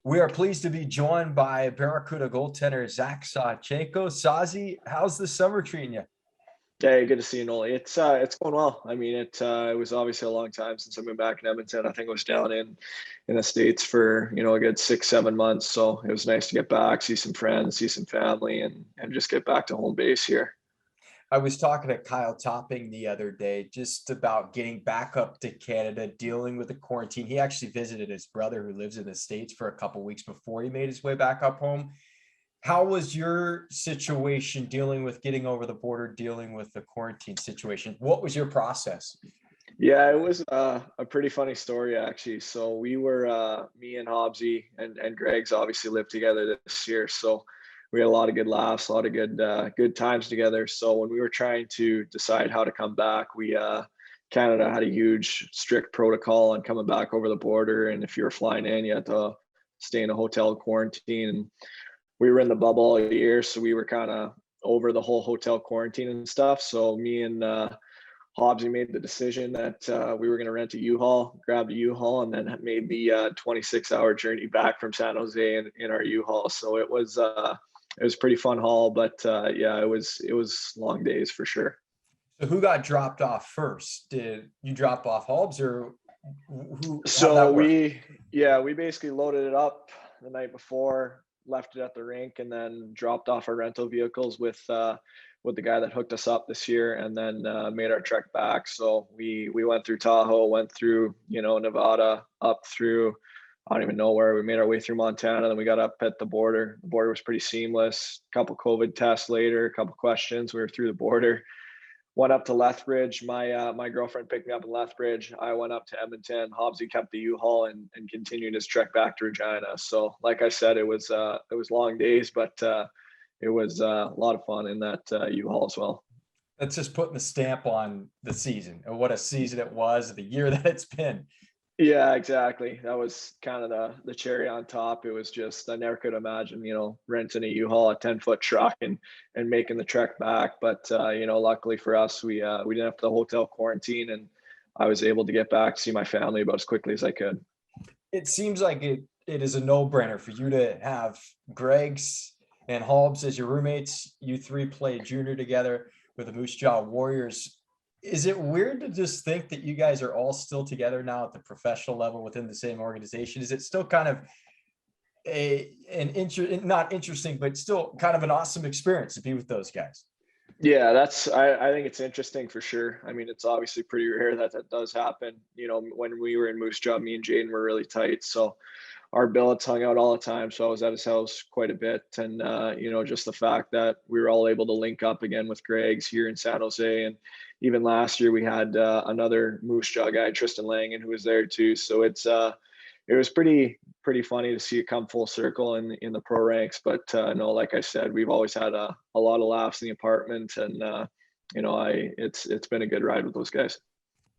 We are pleased to be joined by Barracuda goaltender Zach Sawchenko. Sazi, how's the summer treating you? Hey, good to see you, Noli. It's going well. I mean, it was obviously a long time since I've been back in Edmonton. I think I was down in the States for a good 6, 7 months. So it was nice to get back, see some friends, see some family, and just get back to home base here. I was talking to Kyle Topping the other day just about getting back up to Canada, dealing with the quarantine. He actually visited his brother who lives in the States for a couple weeks before he made his way back up home. How was your situation dealing with getting over the border, dealing with the quarantine situation? What was your process? Yeah, it was a pretty funny story actually. So we were me and Hobbsy and Greg's obviously lived together this year. So we had a lot of good laughs, a lot of good times together. So when we were trying to decide how to come back, we Canada had a huge strict protocol on coming back over the border, and if you were flying in, you had to stay in a hotel quarantine. And we were in the bubble all year, so we were kind of over the whole hotel quarantine and stuff. So me and Hobbsy made the decision that we were going to rent a U-Haul, grabbed a U-Haul, and then made the 26-hour journey back from San Jose in our U-Haul. So it was pretty fun haul, but yeah, it was long days for sure. So who got dropped off first? Did you drop off Hobbs or who? How So that work? we basically loaded it up the night before, left it at the rink, and then dropped off our rental vehicles with the guy that hooked us up this year, and then made our trek back. So we went through Tahoe, went through Nevada, up through I don't even know where. We made our way through Montana, then we got up at the border. The border was pretty seamless. A couple COVID tests later, a couple questions. We were through the border. Went up to Lethbridge. My girlfriend picked me up in Lethbridge. I went up to Edmonton. Hobbsy kept the U-Haul and continued his trek back to Regina. So, like I said, it was long days, but it was a lot of fun in that U-Haul as well. That's just putting the stamp on the season and what a season it was, the year that it's been. Yeah, exactly. That was kind of the cherry on top. It was just I never could imagine, renting a U-Haul, a 10-foot truck, and making the trek back. But luckily for us, we didn't have the hotel quarantine, and I was able to get back to see my family about as quickly as I could. It seems like it is a no-brainer for you to have Greg's and Hobbs as your roommates. You three play junior together with the Moose Jaw Warriors. Is it weird to just think that you guys are all still together now at the professional level within the same organization? Is it still kind of not interesting, but still kind of an awesome experience to be with those guys? Yeah, I think it's interesting for sure. I mean, it's obviously pretty rare that that does happen. When we were in Moose Jaw, me and Jaden were really tight. So our billets hung out all the time. So I was at his house quite a bit. And, just the fact that we were all able to link up again with Greg's here in San Jose. And even last year we had another Moose Jaw guy, Tristan Langan, who was there too. So it was pretty funny to see it come full circle in the pro ranks. But no, like I said, we've always had a lot of laughs in the apartment. And, it's been a good ride with those guys.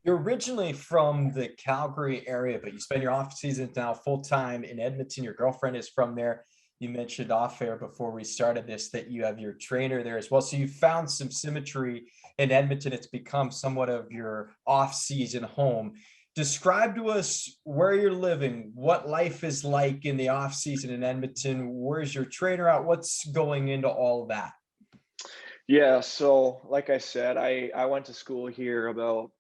You're originally from the Calgary area, but you spend your off season now full time in Edmonton. Your girlfriend is from there. You mentioned off air before we started this that you have your trainer there as well. So you found some symmetry in Edmonton. It's become somewhat of your off season home. Describe to us where you're living, what life is like in the off season in Edmonton. Where's your trainer at? What's going into all of that? Yeah, so like I said, I went to school here about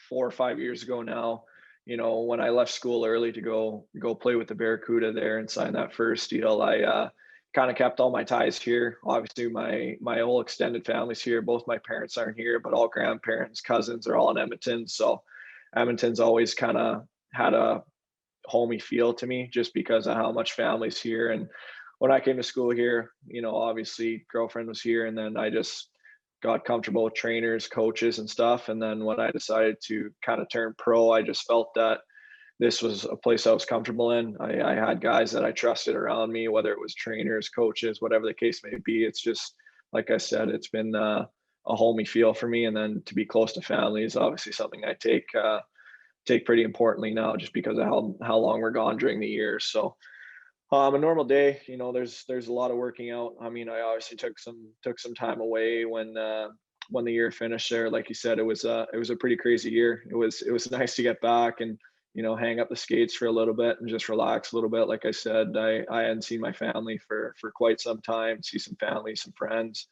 4 or 5 years ago now. When I left school early to go play with the Barracuda there and sign that first deal, I kind of kept all my ties here. Obviously, my whole extended family's here. Both my parents aren't here, but all grandparents, cousins are all in Edmonton. So Edmonton's always kind of had a homey feel to me just because of how much family's here. And when I came to school here, obviously girlfriend was here, and then I just got comfortable with trainers, coaches, and stuff. And then when I decided to kind of turn pro, I just felt that this was a place I was comfortable in. I had guys that I trusted around me, whether it was trainers, coaches, whatever the case may be. It's just like I said, it's been a homey feel for me. And then to be close to family is obviously something I take pretty importantly now, just because of how long we're gone during the year. So a normal day, there's a lot of working out. I mean, I obviously took some time away when the year finished there. Like you said, it was a pretty crazy year. It was nice to get back and hang up the skates for a little bit and just relax a little bit. Like I said, I hadn't seen my family for quite some time, see some family, some friends.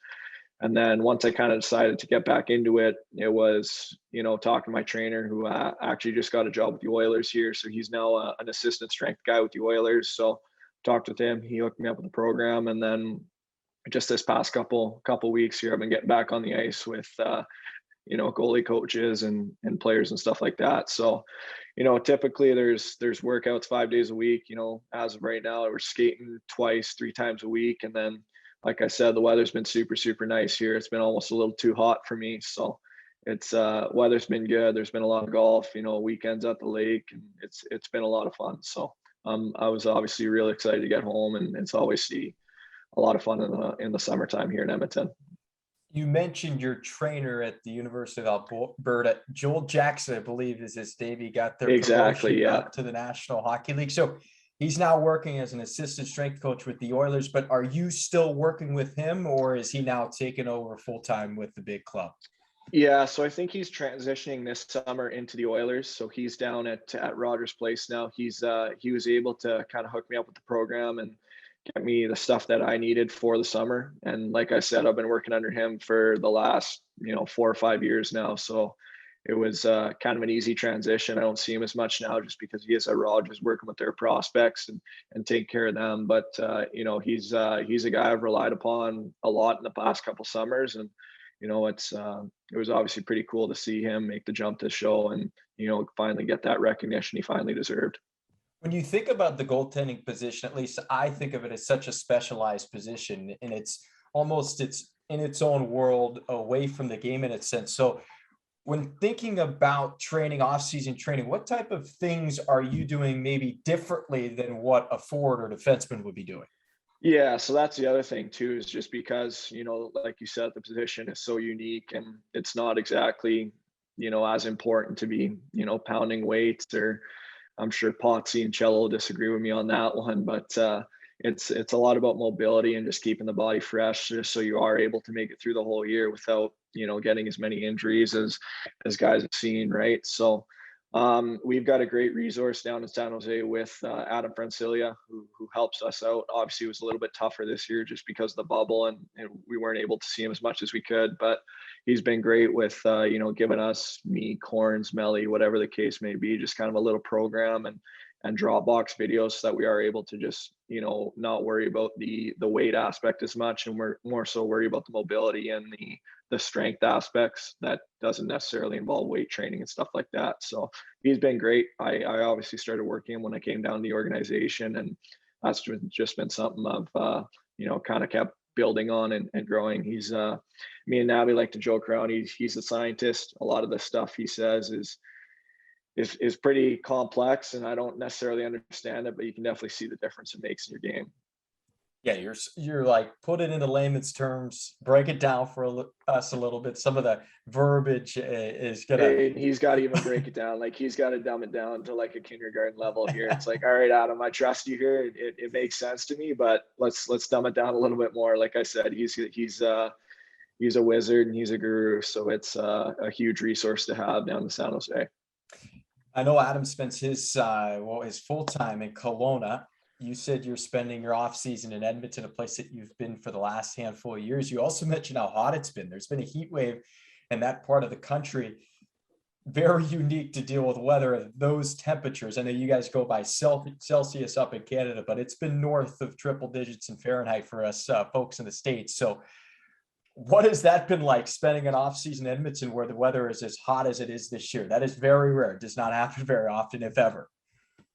And then once I kind of decided to get back into it, it was, talking to my trainer who actually just got a job with the Oilers here. So he's now an assistant strength guy with the Oilers. So talked with him, he hooked me up with the program. And then just this past couple weeks here, I've been getting back on the ice with, goalie coaches and players and stuff like that. So, typically there's workouts 5 days a week. As of right now, we're skating twice, 3 times a week. And then, like I said, the weather's been super, super nice here. It's been almost a little too hot for me. So it's weather's been good. There's been a lot of golf, weekends at the lake, and it's been a lot of fun. So I was obviously really excited to get home, and it's always a lot of fun in the summertime here in Edmonton. You mentioned your trainer at the University of Alberta, Joel Jackson, I believe is his name. He got their Exactly, promotion yeah. up to the National Hockey League. So he's now working as an assistant strength coach with the Oilers, but are you still working with him, or is he now taking over full-time with the big club? Yeah, so I think he's transitioning this summer into the Oilers. So he's down at Rogers Place now. He was able to kind of hook me up with the program and get me the stuff that I needed for the summer. And like I said, I've been working under him for the last 4 or 5 years now. So it was kind of an easy transition. I don't see him as much now just because he is at Rogers working with their prospects and taking care of them. But he's a guy I've relied upon a lot in the past couple summers, and it was obviously pretty cool to see him make the jump to show and finally get that recognition he finally deserved. When you think about the goaltending position, at least I think of it as such a specialized position, and it's in its own world away from the game in its sense. So when thinking about training, off-season training, what type of things are you doing maybe differently than what a forward or defenseman would be doing? Yeah, so that's the other thing too, is just because, like you said, the position is so unique and it's not exactly, as important to be, pounding weights, or I'm sure Potsy and Cello will disagree with me on that one, but it's a lot about mobility and just keeping the body fresh, just so you are able to make it through the whole year without, getting as many injuries as guys have seen, right? So we've got a great resource down in San Jose with Adam Francilia, who helps us out. Obviously, it was a little bit tougher this year just because of the bubble, and we weren't able to see him as much as we could. But he's been great with giving us, me, Corns, Melly, whatever the case may be, just kind of a little program and Dropbox videos so that we are able to just not worry about the weight aspect as much, and we're more so worry about the mobility and the strength aspects that doesn't necessarily involve weight training and stuff like that. So he's been great. I obviously started working when I came down to the organization, and that's just been something I've kind of kept building on and growing. He's me and Nabby like to joke around. He's a scientist. A lot of the stuff he says is pretty complex, and I don't necessarily understand it, but you can definitely see the difference it makes in your game. Yeah, you're like, put it into layman's terms, break it down for us a little bit. Some of the verbiage is gonna. He's got to even break it down. Like, he's got to dumb it down to like a kindergarten level here. It's like, all right, Adam, I trust you here. It makes sense to me, but let's dumb it down a little bit more. Like I said, he's a wizard and he's a guru. So it's a huge resource to have down in San Jose. I know Adam spends his full time in Kelowna. You said you're spending your off season in Edmonton, a place that you've been for the last handful of years. You also mentioned how hot it's been. There's been a heat wave in that part of the country. Very unique to deal with weather at those temperatures. I know you guys go by Celsius up in Canada, but it's been north of triple digits in Fahrenheit for us folks in the States. So what has that been like, spending an off-season in Edmonton where the weather is as hot as it is this year? That is very rare. It does not happen very often, if ever.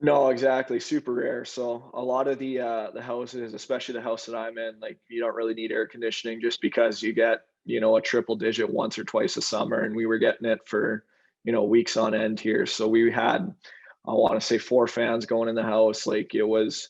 No, exactly. Super rare. So a lot of the houses, especially the house that I'm in, like, you don't really need air conditioning just because you get, a triple digit once or twice a summer. And we were getting it for, weeks on end here. So we had, I want to say 4 fans going in the house. Like, it was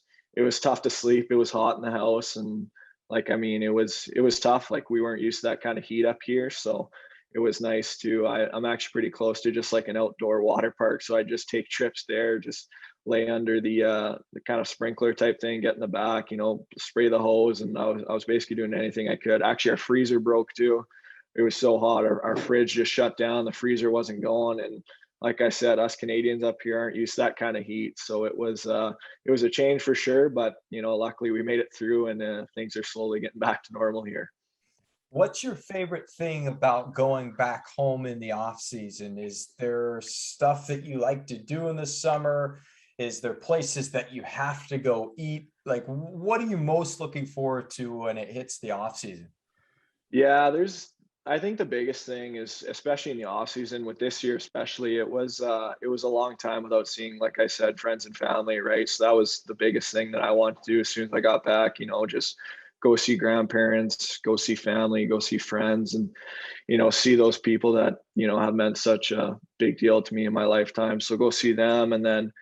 tough to sleep. It was hot in the house. And it was tough. Like, we weren't used to that kind of heat up here. So it was nice to, I'm actually pretty close to just like an outdoor water park. So I just take trips there, just lay under the kind of sprinkler type thing, get in the back, spray the hose. And I was basically doing anything I could. Actually, our freezer broke too. It was so hot. Our fridge just shut down. The freezer wasn't going. And like I said, us Canadians up here aren't used to that kind of heat. So it was a change for sure, but luckily we made it through, and things are slowly getting back to normal here. What's your favorite thing about going back home in the off season? Is there stuff that you like to do in the summer? Is there places that you have to go eat? Like, what are you most looking forward to when it hits the off season? Yeah, I think the biggest thing is, especially in the off season with this year, especially, it was a long time without seeing, like I said, friends and family, right? So that was the biggest thing that I wanted to do as soon as I got back, just go see grandparents, go see family, go see friends, and, see those people that, have meant such a big deal to me in my lifetime. So go see them. And then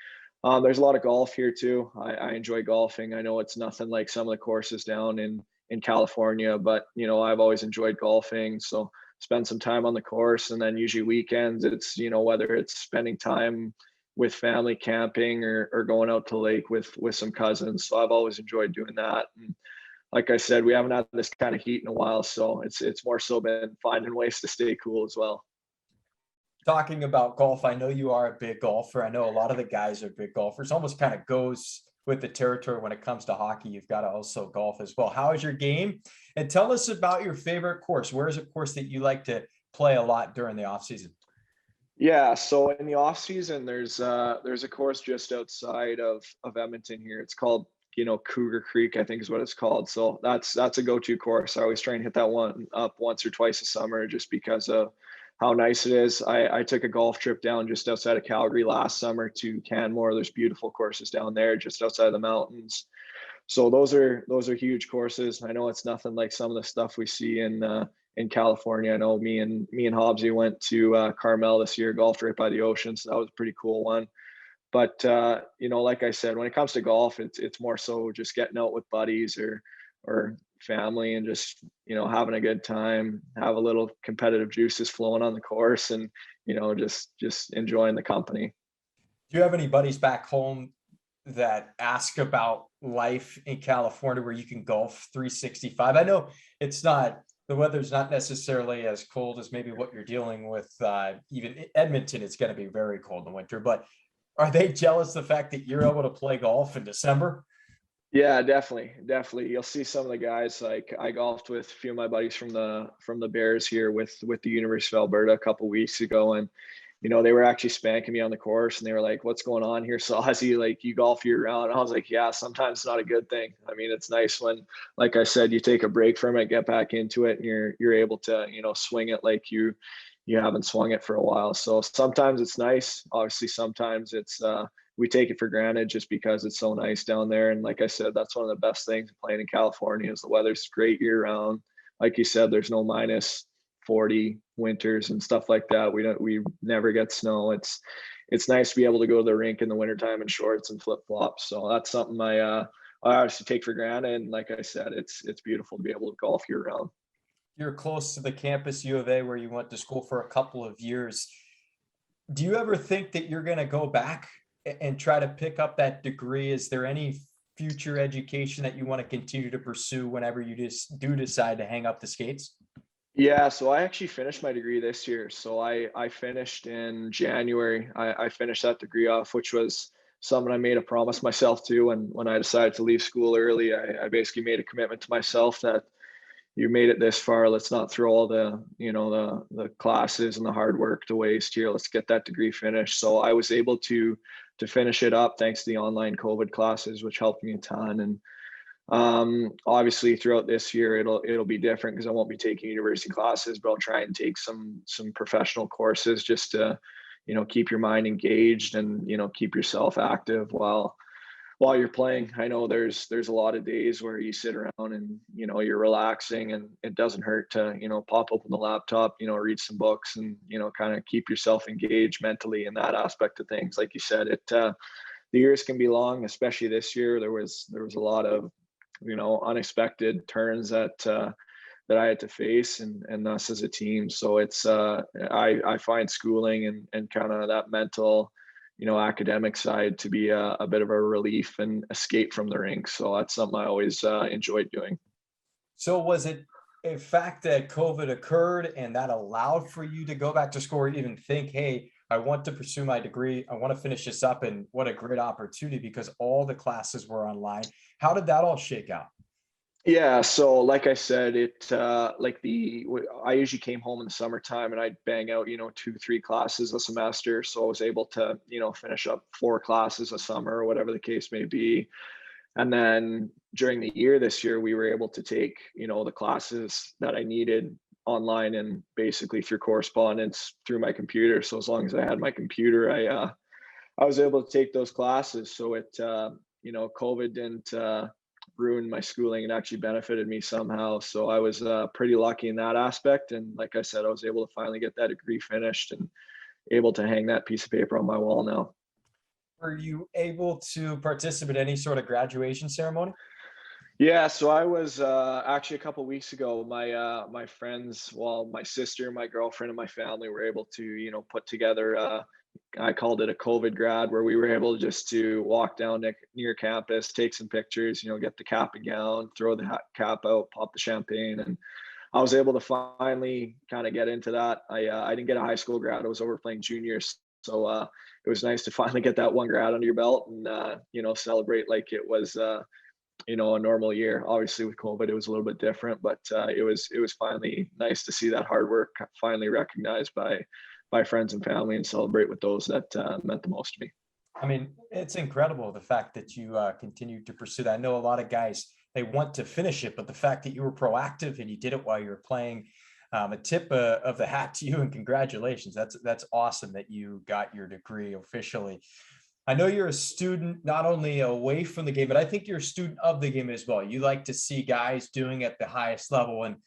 there's a lot of golf here too. I enjoy golfing. I know it's nothing like some of the courses down in California, but I've always enjoyed golfing. So spend some time on the course, and then usually weekends it's whether it's spending time with family camping, or going out to the lake with some cousins. So I've always enjoyed doing that. And like I said, we haven't had this kind of heat in a while, so it's more so been finding ways to stay cool as well. Talking about golf, I know you are a big golfer. I know a lot of the guys are big golfers. Almost kind of goes with the territory when it comes to hockey. You've got to also golf as well. How is your game? And tell us about your favorite course. Where is a course that you like to play a lot during the off season? Yeah, so in the off season, there's a course just outside of Edmonton here. It's called Cougar Creek, I think is what it's called. So that's a go-to course. I always try and hit that one up once or twice a summer, just because of how nice it is. I took a golf trip down just outside of Calgary last summer to Canmore. There's beautiful courses down there just outside of the mountains. So those are huge courses. I know it's nothing like some of the stuff we see in California. I know me and Hobbsy went to Carmel this year, golfed right by the ocean, so that was a pretty cool one. But like I said, when it comes to golf, it's more so just getting out with buddies or family, and just having a good time, have a little competitive juices flowing on the course, and just enjoying the company. Do you have any buddies back home that ask about life in California where you can golf 365? I know it's not, the weather's not necessarily as cold as maybe what you're dealing with. Even Edmonton, it's going to be very cold in winter, but are they jealous of the fact that you're able to play golf in December? Yeah, definitely, definitely. You'll see some of the guys, like I golfed with a few of my buddies from the Bears here with the University of Alberta a couple weeks ago, and they were actually spanking me on the course, and they were like, "What's going on here, Saucy? Like, you golf year round?" And I was like, "Yeah, sometimes it's not a good thing. I mean, it's nice when, like I said, you take a break from it, get back into it, and you're able to swing it like you haven't swung it for a while. So sometimes it's nice. Obviously, sometimes it's we take it for granted just because it's so nice down there. And like I said, that's one of the best things playing in California is the weather's great year round. Like you said, there's no minus 40 winters and stuff like that. We never get snow. It's nice to be able to go to the rink in the wintertime in shorts and flip flops. So that's something I obviously take for granted. And like I said, it's beautiful to be able to golf year round. You're close to the campus U of A where you went to school for a couple of years. Do you ever think that you're going to go back and try to pick up that degree? Is there any future education that you want to continue to pursue whenever you just do decide to hang up the skates? Yeah, so I actually finished my degree this year. So I finished in January. I finished that degree off, which was something I made a promise myself to. And when I decided to leave school early, I basically made a commitment to myself that you made it this far. Let's not throw all the classes and the hard work to waste here. Let's get that degree finished. So I was able to finish it up thanks to the online COVID classes, which helped me a ton. And obviously throughout this year it'll be different because I won't be taking university classes, but I'll try and take some professional courses just to keep your mind engaged and keep yourself active while you're playing. I know there's a lot of days where you sit around and you're relaxing, and it doesn't hurt to pop open the laptop, read some books, and kind of keep yourself engaged mentally in that aspect of things. Like you said, the years can be long, especially this year. There was a lot of unexpected turns that I had to face, and us as a team. So it's I find schooling and kind of that mental academic side to be a bit of a relief and escape from the rink. So that's something I always enjoyed doing. So was it a fact that COVID occurred and that allowed for you to go back to school, or even think, hey, I want to pursue my degree. I want to finish this up. And what a great opportunity because all the classes were online. How did that all shake out? Yeah, so like I said, I usually came home in the summertime and I'd bang out, 2, 3 classes a semester. So I was able to, finish up 4 classes a summer or whatever the case may be. And then during the year this year, we were able to take, the classes that I needed online and basically through correspondence through my computer. So as long as I had my computer, I was able to take those classes. So COVID didn't ruin my schooling. It actually benefited me somehow. So I was pretty lucky in that aspect. And like I said, I was able to finally get that degree finished and able to hang that piece of paper on my wall now. Were you able to participate in any sort of graduation ceremony? Yeah, so I was actually a couple weeks ago. My friends, well, my sister, my girlfriend, and my family were able to, put together. I called it a COVID grad, where we were able just to walk down near campus, take some pictures, get the cap and gown, throw the cap out, pop the champagne, and I was able to finally kind of get into that. I didn't get a high school grad; I was over playing juniors, so it was nice to finally get that one grad under your belt and celebrate like it was a normal year. Obviously with COVID, it was a little bit different, but it was finally nice to see that hard work finally recognized by friends and family and celebrate with those that meant the most to me. I mean, it's incredible the fact that you continued to pursue that. I know a lot of guys, they want to finish it, but the fact that you were proactive and you did it while you were playing, a tip of the hat to you and congratulations. That's awesome that you got your degree officially. I know you're a student not only away from the game, but I think you're a student of the game as well. You like to see guys doing at the highest level. And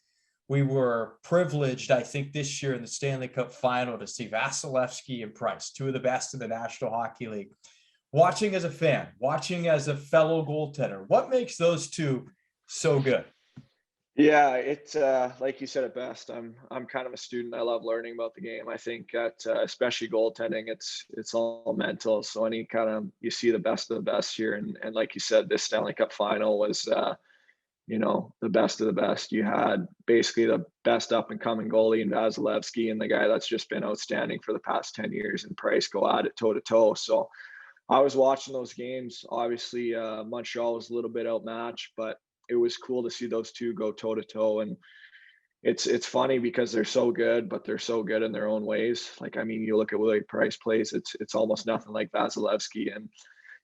we were privileged, I think, this year in the Stanley Cup Final to see Vasilevsky and Price, two of the best in the National Hockey League. Watching as a fan, watching as a fellow goaltender, what makes those two so good? Yeah, it's like you said it best. I'm kind of a student. I love learning about the game. I think that especially goaltending, it's all mental. So any kind of you see the best of the best here, and like you said, this Stanley Cup Final was the best of the best. You had basically the best up and coming goalie in Vasilevsky and the guy that's just been outstanding for the past 10 years in Price go at it toe to toe. So I was watching those games. Obviously, Montreal was a little bit outmatched, but it was cool to see those two go toe to toe. And it's funny because they're so good, but they're so good in their own ways. Like I mean, you look at Willie Price plays; it's almost nothing like Vasilevsky, and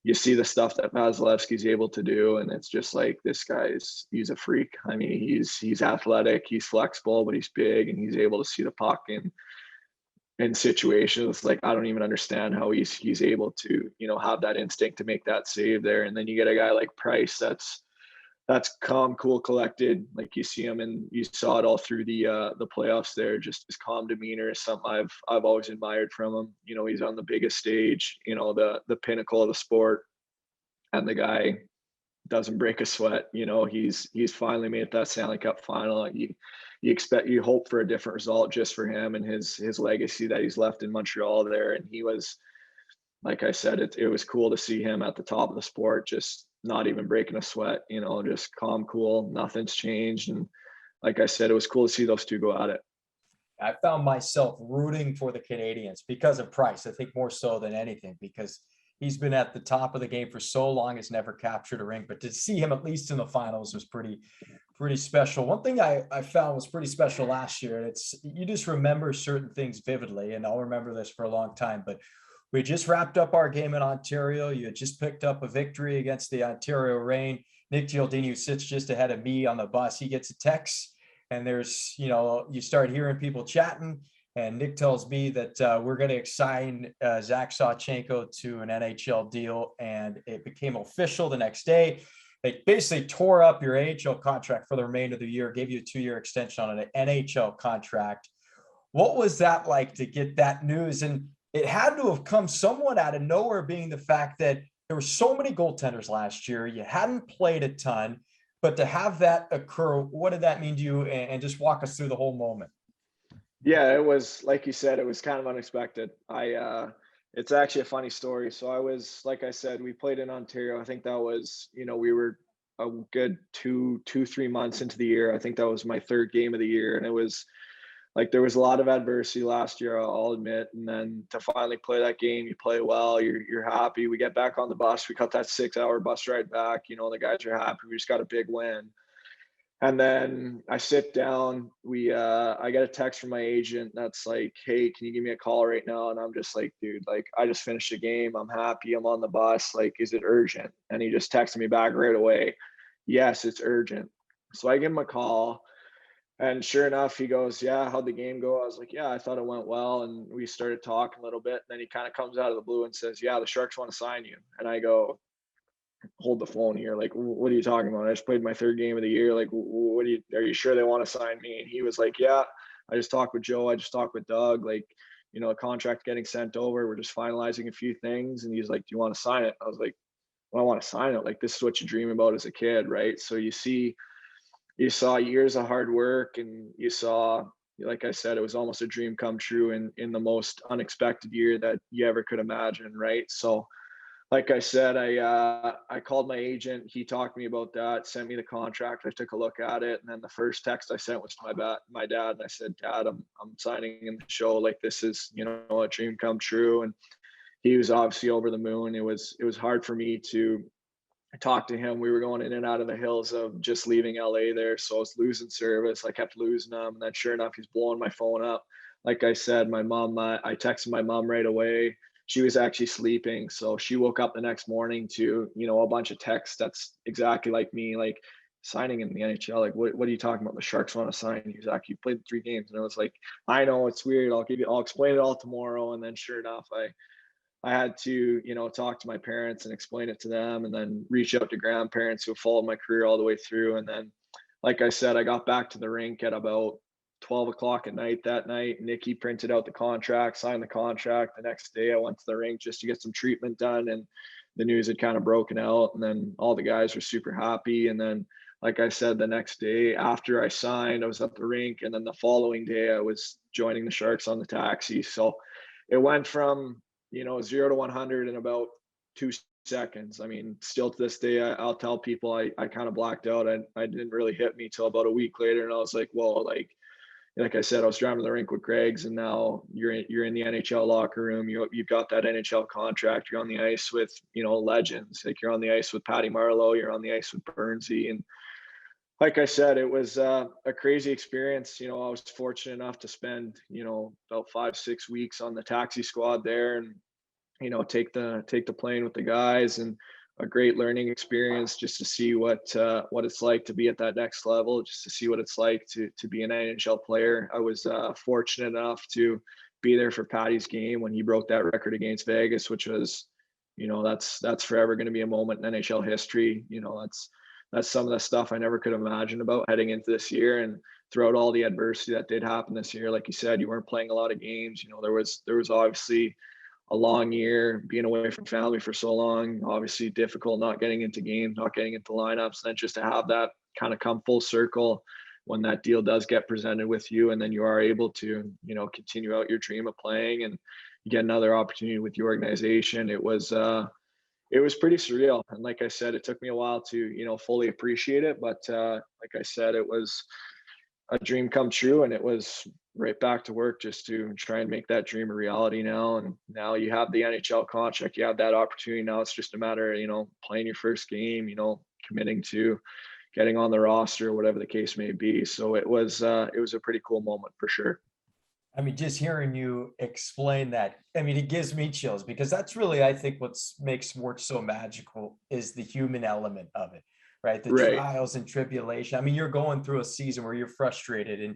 you see the stuff that Vasilevsky's able to do, and it's just like this guy's he's a freak. I mean, he's athletic, he's flexible, but he's big, and he's able to see the puck in situations like I don't even understand how he's able to have that instinct to make that save there. And then you get a guy like Price that's calm, cool, collected. Like you see him, and you saw it all through the playoffs. There, just his calm demeanor is something I've always admired from him. He's on the biggest stage, the pinnacle of the sport, and the guy doesn't break a sweat. He's finally made it that Stanley Cup Final. You hope for a different result just for him and his legacy that he's left in Montreal there. And he was, like I said, it was cool to see him at the top of the sport, just not even breaking a sweat, just calm, cool, nothing's changed. And like I said, it was cool to see those two go at it. I found myself rooting for the Canadians because of Price. I think more so than anything because he's been at the top of the game for so long, has never captured a ring. But to see him at least in the finals was pretty special. One thing I found was pretty special last year, and it's you just remember certain things vividly, and I'll remember this for a long time. But we just wrapped up our game in Ontario. You had just picked up a victory against the Ontario Reign. Nick Gialdini, who sits just ahead of me on the bus, he gets a text, and there's, you start hearing people chatting, and Nick tells me that we're going to sign Zach Sawchenko to an NHL deal, and it became official the next day. They basically tore up your AHL contract for the remainder of the year, gave you a 2-year extension on an NHL contract. What was that like to get that news? And it had to have come somewhat out of nowhere, being the fact that there were so many goaltenders last year. You hadn't played a ton, but to have that occur, what did that mean to you? And just walk us through the whole moment. Yeah, it was like you said, it was kind of unexpected. It's actually a funny story. So I was, like I said, we played in Ontario. I think that was, we were a good 3 months into the year. I think that was my third game of the year, and it was like there was a lot of adversity last year, I'll admit. And then to finally play that game, you play well, you're happy. We get back on the bus. We cut that 6-hour bus ride back. The guys are happy. We just got a big win. And then I sit down. I get a text from my agent that's like, "Hey, can you give me a call right now?" And I'm just like, "Dude, like I just finished a game. I'm happy. I'm on the bus. Like, is it urgent?" And he just texted me back right away. "Yes, it's urgent." So I give him a call. And sure enough, he goes, "Yeah, how'd the game go?" I was like, "Yeah, I thought it went well." And we started talking a little bit. And then he kind of comes out of the blue and says, "Yeah, the Sharks want to sign you." And I go, "Hold the phone here. Like, what are you talking about? I just played my third game of the year. Like, are you sure they want to sign me?" And he was like, "Yeah, I just talked with Joe. I just talked with Doug. Like, a contract getting sent over. We're just finalizing a few things." And he's like, "Do you want to sign it?" I was like, "Well, I want to sign it. Like, this is what you dream about as a kid, right?" So you saw years of hard work, and you saw, like I said, it was almost a dream come true in the most unexpected year that you ever could imagine, right? So like I said, I called my agent. He talked to me about that, sent me the contract. I took a look at it, and then the first text I sent was to my dad, and I said, "Dad, I'm signing in the show. Like, this is a dream come true." And he was obviously over the moon. It was hard for me to talk to him. We were going in and out of the hills of just leaving LA there, so I was losing service. I kept losing him, and then sure enough, he's blowing my phone up. Like I said, my mom, I texted my mom right away. She was actually sleeping, so she woke up the next morning to a bunch of texts that's exactly like me, like signing in the NHL. Like, what are you talking about? The Sharks want to sign you, Zach. You played 3 games. And I was like, "I know it's weird. I'll explain it all tomorrow." And then sure enough, I had to, talk to my parents and explain it to them, and then reach out to grandparents who followed my career all the way through. And then, like I said, I got back to the rink at about 12 o'clock at night that night. Nikki printed out the contract, signed the contract. The next day I went to the rink just to get some treatment done, and the news had kind of broken out, and then all the guys were super happy. And then, like I said, the next day after I signed, I was at the rink, and then the following day I was joining the Sharks on the taxi. So it went from 0 to 100 in about 2 seconds. I mean, still to this day, I'll tell people I kind of blacked out. I didn't really hit me till about a week later, and I was like, "Whoa!" Like I said, I was driving to the rink with Greg's, and now you're in the NHL locker room. You've got that NHL contract. You're on the ice with legends. Like, you're on the ice with Patty Marleau. You're on the ice with Burnsy. And like I said, it was a crazy experience. I was fortunate enough to spend about 5-6 weeks on the taxi squad there, and take the plane with the guys, and a great learning experience just to see what it's like to be at that next level, just to see what it's like to be an NHL player. I was fortunate enough to be there for Patty's game when he broke that record against Vegas, which was, that's forever going to be a moment in NHL history. That's some of the stuff I never could imagine about heading into this year. And throughout all the adversity that did happen this year, like you said, you weren't playing a lot of games. There was obviously a long year, being away from family for so long, obviously difficult, not getting into games, not getting into lineups. And then just to have that kind of come full circle when that deal does get presented with you, and then you are able to, continue out your dream of playing, and you get another opportunity with the organization. It was pretty surreal. And like I said, it took me a while to, fully appreciate it. But like I said, it was a dream come true, and it was right back to work just to try and make that dream a reality now. And now you have the NHL contract, you have that opportunity. Now it's just a matter of, playing your first game, committing to getting on the roster, whatever the case may be. So it was a pretty cool moment for sure. I mean, just hearing you explain that, I mean, it gives me chills, because that's really, I think, what makes sports so magical is the human element of it, right? The Right. trials and tribulation. I mean, you're going through a season where you're frustrated and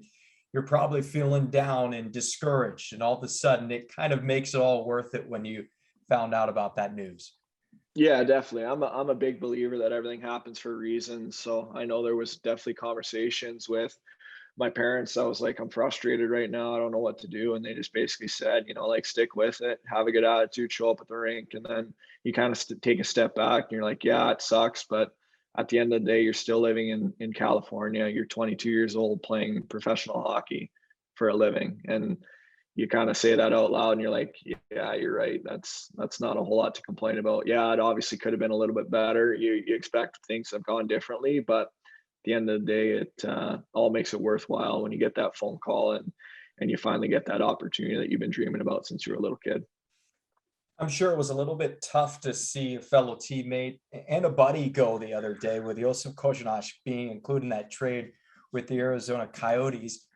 you're probably feeling down and discouraged, and all of a sudden it kind of makes it all worth it when you found out about that news. Yeah, definitely. I'm a big believer that everything happens for a reason. So I know there was definitely conversations with my parents. I was like, "I'm frustrated right now. I don't know what to do." And they just basically said, like, stick with it, have a good attitude, show up at the rink. And then you kind of take a step back, and you're like, "Yeah, it sucks, but at the end of the day, you're still living in California. You're 22 years old playing professional hockey for a living." And you kind of say that out loud, and you're like, "Yeah, you're right. That's not a whole lot to complain about." Yeah, it obviously could have been a little bit better. You expect things have gone differently, but the end of the day, it all makes it worthwhile when you get that phone call, and you finally get that opportunity that you've been dreaming about since you were a little kid. I'm sure it was a little bit tough to see a fellow teammate and a buddy go the other day with Josef Kozenac being included in that trade with the Arizona Coyotes.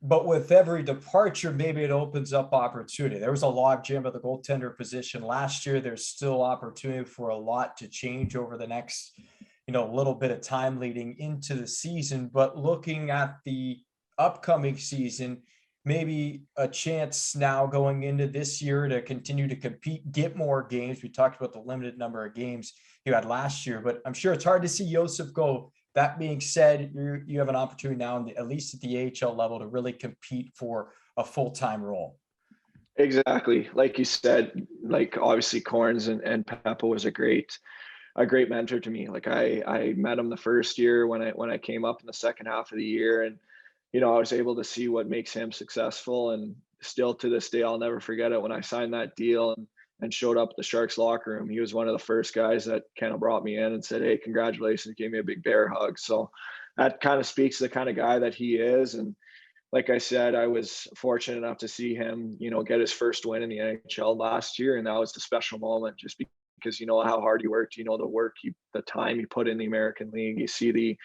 But with every departure, maybe it opens up opportunity. There was a log jam at the goaltender position last year. There's still opportunity for a lot to change over the next, little bit of time leading into the season. But looking at the upcoming season, maybe a chance now going into this year to continue to compete, get more games. We talked about the limited number of games you had last year, but I'm sure it's hard to see Josef go. That being said, you have an opportunity now, at least at the AHL level, to really compete for a full-time role. Exactly. Like you said, like obviously Corns and Peppa was a great mentor to me. Like I met him the first year when I came up in the second half of the year, and I was able to see what makes him successful. And still to this day, I'll never forget it when I signed that deal and showed up at the Sharks locker room. He was one of the first guys that kind of brought me in and said, "Hey, congratulations," gave me a big bear hug. So that kind of speaks to the kind of guy that he is. And like I said, I was fortunate enough to see him, get his first win in the NHL last year. And that was a special moment just because you know how hard he worked, the time he put in the American League. You see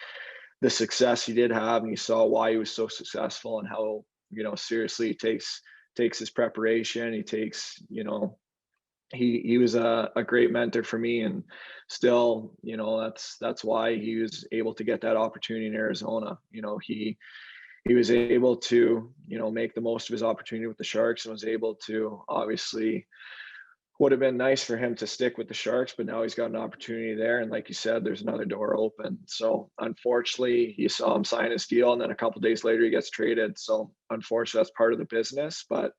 the success he did have, and you saw why he was so successful and how, seriously he takes his preparation. He takes, he was a great mentor for me, and still, that's why he was able to get that opportunity in Arizona. He was able to, make the most of his opportunity with the Sharks, and was able to, obviously, would have been nice for him to stick with the Sharks, but now he's got an opportunity there. And like you said, there's another door open. So unfortunately, you saw him sign his deal, and then a couple of days later he gets traded. So unfortunately, that's part of the business. But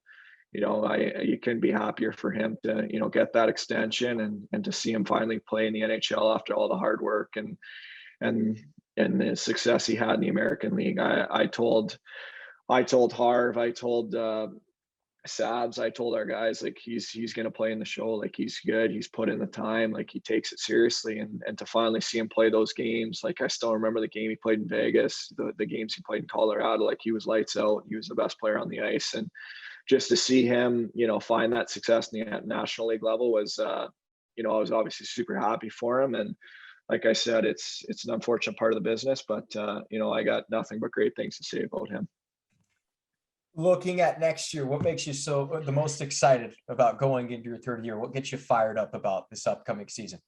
you couldn't be happier for him to, get that extension and to see him finally play in the NHL after all the hard work and the success he had in the American League. I told Harv, I told Sabs, I told our guys, like, he's going to play in the show. Like, he's good. He's put in the time. Like, he takes it seriously. And to finally see him play those games, like, I still remember the game he played in Vegas, the games he played in Colorado. Like, he was lights out. He was the best player on the ice. And just to see him, find that success in the National League level was, I was obviously super happy for him. And like I said, it's an unfortunate part of the business, but I got nothing but great things to say about him. Looking at next year, what makes you the most excited about going into your third year? What gets you fired up about this upcoming season?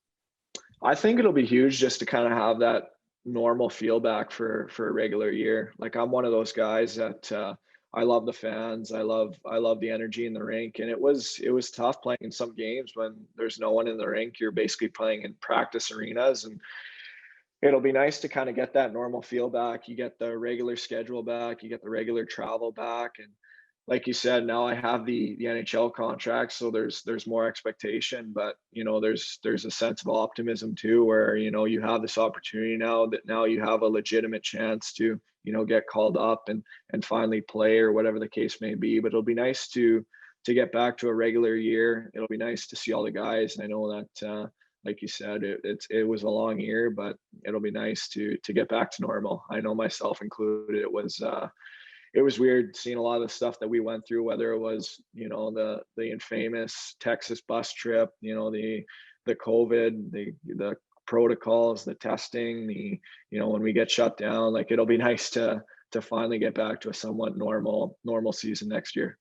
I think it'll be huge just to kind of have that normal feel back for a regular year. Like, I'm one of those guys that I love the fans. I love the energy in the rink. And it was tough playing in some games when there's no one in the rink. You're basically playing in practice arenas, and it'll be nice to kind of get that normal feel back. You get the regular schedule back, you get the regular travel back. And like you said, now I have the NHL contract, so there's more expectation, but there's a sense of optimism too, where you have this opportunity now that now you have a legitimate chance to get called up and finally play, or whatever the case may be. But it'll be nice to get back to a regular year. It'll be nice to see all the guys. And I know that like you said, it was a long year, but it'll be nice to get back to normal. I know, myself included, it was weird seeing a lot of the stuff that we went through, whether it was the infamous Texas bus trip, the COVID, the protocols, the testing, when we get shut down. Like, it'll be nice to finally get back to a somewhat normal season next year.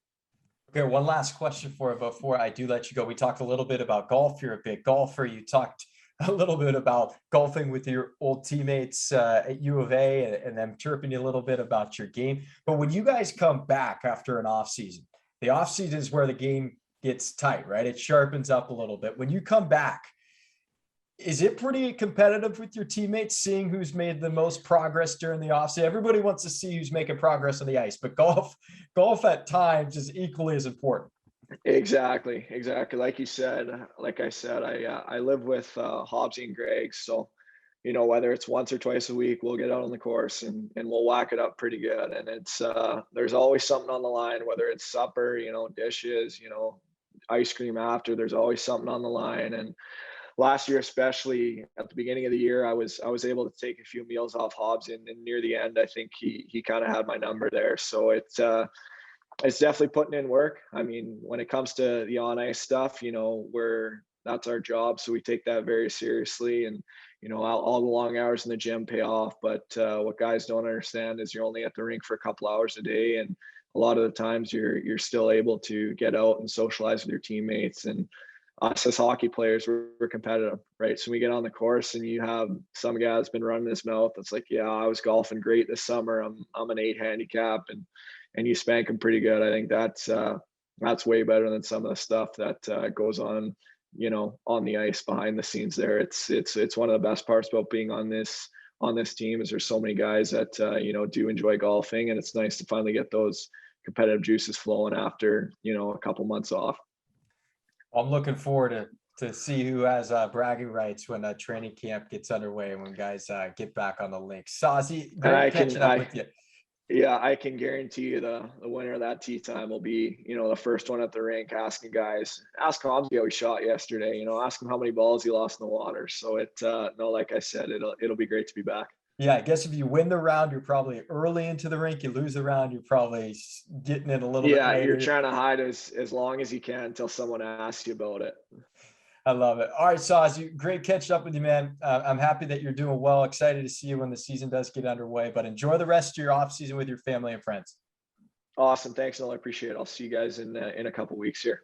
Okay, one last question for you before I do let you go. We talked a little bit about golf. You're a big golfer. You talked a little bit about golfing with your old teammates at U of A, and them chirping you a little bit about your game. But when you guys come back after an off season, the off season is where the game gets tight, right? It sharpens up a little bit. When you come back, is it pretty competitive with your teammates, seeing who's made the most progress during the offseason? Everybody wants to see who's making progress on the ice, but golf at times is equally as important. Exactly. Like I said, I live with Hobbsy and Greg. So, whether it's once or twice a week, we'll get out on the course and we'll whack it up pretty good. And it's, there's always something on the line, whether it's supper, dishes, ice cream after, there's always something on the line. And last year, especially at the beginning of the year, I was able to take a few meals off Hobbs, and near the end, I think he kind of had my number there. So It's definitely putting in work. I mean, when it comes to the on ice stuff, that's our job, so we take that very seriously. And all the long hours in the gym pay off. But what guys don't understand is you're only at the rink for a couple hours a day, and a lot of the times you're still able to get out and socialize with your teammates. And us as hockey players, we're competitive, right? So we get on the course, and you have some guy that's been running his mouth. It's like, yeah, I was golfing great this summer. I'm an 8 handicap, and you spank them pretty good. I think that's way better than some of the stuff that goes on, on the ice behind the scenes there. It's one of the best parts about being on this team is there's so many guys that do enjoy golfing, and it's nice to finally get those competitive juices flowing after a couple months off. I'm looking forward to see who has bragging rights when training camp gets underway and when guys get back on the link. Saucy, great catching up with you. Yeah, I can guarantee you the winner of that tee time will be, the first one at the rink asking guys, ask Homsy how he shot yesterday, ask him how many balls he lost in the water. So like I said, it'll be great to be back. Yeah, I guess if you win the round, you're probably early into the rink. You lose the round, you're probably getting in a little bit later. Yeah, you're trying to hide as long as you can until someone asks you about it. I love it. All right, Saucy, great catching up with you, man. I'm happy that you're doing well. Excited to see you when the season does get underway, but enjoy the rest of your off season with your family and friends. Awesome. Thanks, Noel. I appreciate it. I'll see you guys in a couple weeks here.